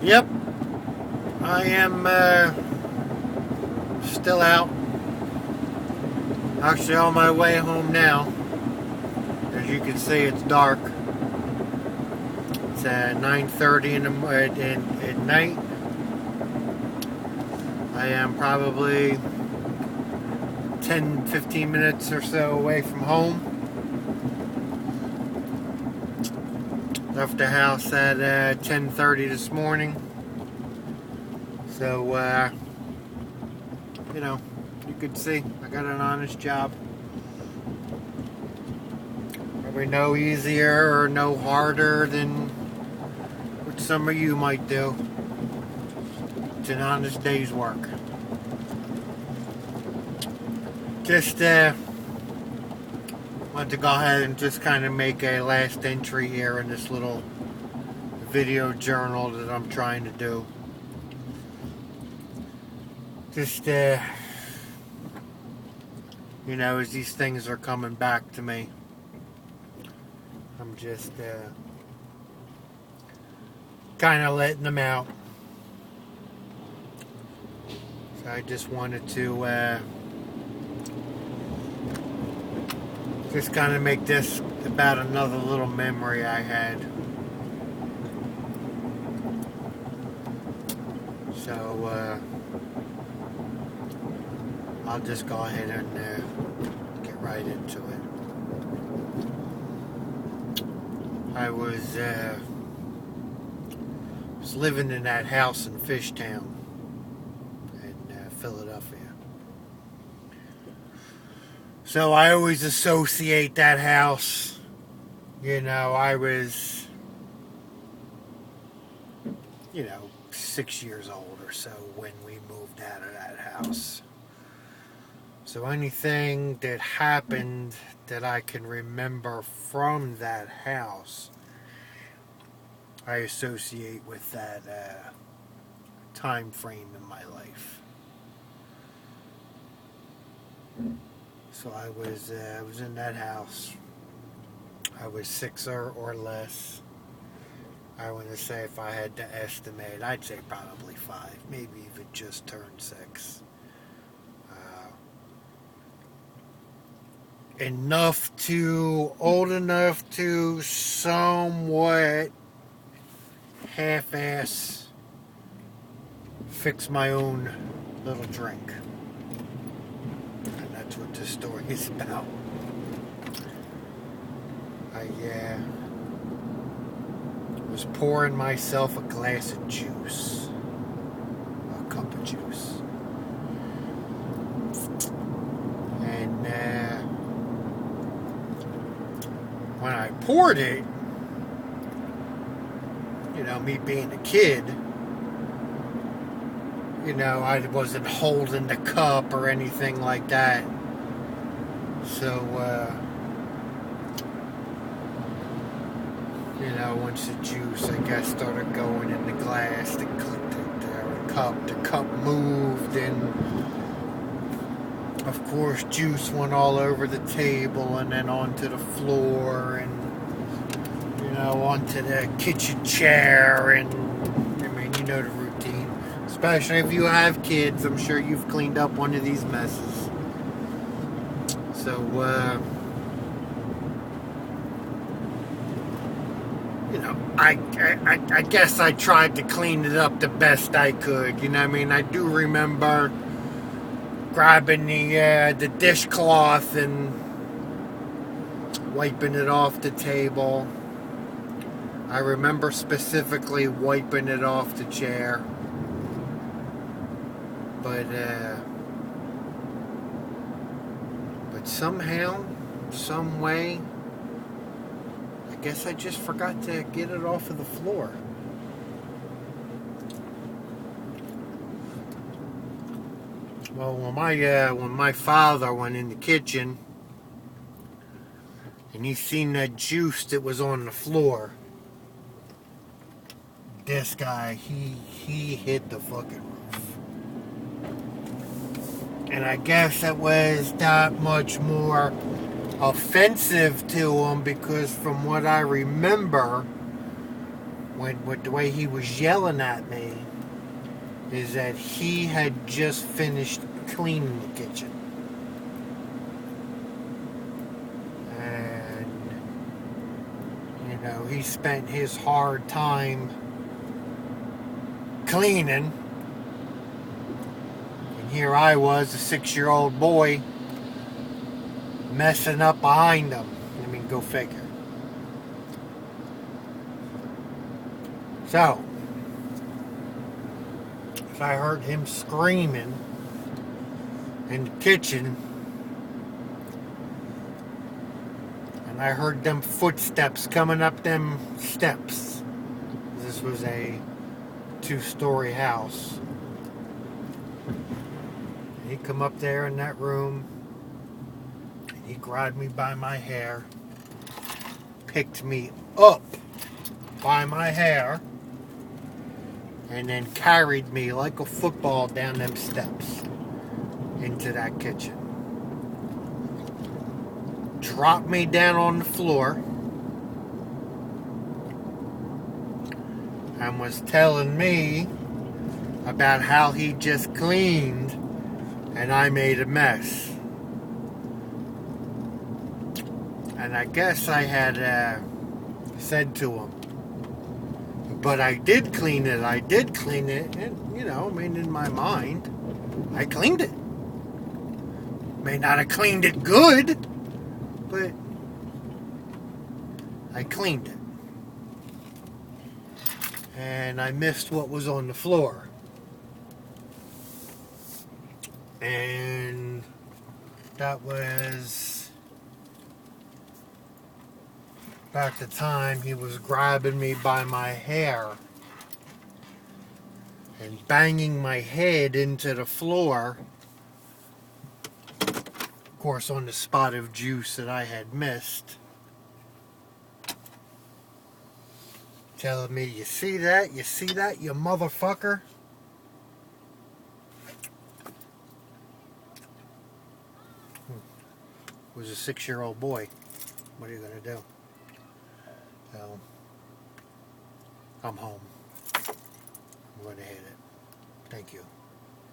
Yep, I am still out. Actually, on my way home now. As you can see, it's dark. It's 9:30 at night. I am probably 10-15 minutes or so away from home. Left the house at 10:30 this morning. So, you could see I got an honest job. Probably no easier or no harder than what some of you might do. It's an honest day's work. Just want to go ahead and just kind of make a last entry here in this little video journal that I'm trying to do. Just as these things are coming back to me, I'm just kind of letting them out. So I just wanted to just kind of make this about another little memory I had. So I'll just go ahead and get right into it. I was living in that house in Fishtown in Philadelphia. So I always associate that house. I was, 6 years old or so when we moved out of that house. So anything that happened that I can remember from that house, I associate with that time frame in my life. So I was in that house. I was 6 or less. I want to say, if I had to estimate, I'd say probably 5, maybe even just turned 6. Old enough to somewhat half-ass fix my own little drink. And that's what this story is about. I was pouring myself a glass of juice. A cup of juice. And when I poured it, me being a kid, I wasn't holding the cup or anything like that. So, once the juice, I guess, started going in the glass, the cup moved, and of course, juice went all over the table and then onto the floor and, onto the kitchen chair, and, the routine. Especially if you have kids, I'm sure you've cleaned up one of these messes. So, I guess I tried to clean it up the best I could. I do remember grabbing the dishcloth and wiping it off the table. I remember specifically wiping it off the chair. But somehow, some way, I guess I just forgot to get it off of the floor. Well, when my father went in the kitchen and he seen that juice that was on the floor, this guy, he hit the fucking roof. And I guess it was that much more offensive to him because from what I remember, with the way he was yelling at me is that he had just finished cleaning the kitchen. And, you know, he spent his hard time cleaning. And here I was, a 6-year-old boy, messing up behind him. I mean, go figure. So, if I heard him screaming in the kitchen, and I heard them footsteps coming up them steps. This was a 2-story house. He come up there in that room, and he grabbed me by my hair, picked me up by my hair, and then carried me like a football down them steps into that kitchen. Dropped me down on the floor and was telling me about how he just cleaned and I made a mess. And I guess I had said to him, but I did clean it. And, you know, I mean, in my mind, I cleaned it. May not have cleaned it good, but I cleaned it. And I missed what was on the floor. And that was about the time he was grabbing me by my hair and banging my head into the floor, of course on the spot of juice that I had missed, telling me, you see that, you motherfucker? Was a 6-year-old boy. What are you going to do? So, I'm home. I'm going to hit it. Thank you.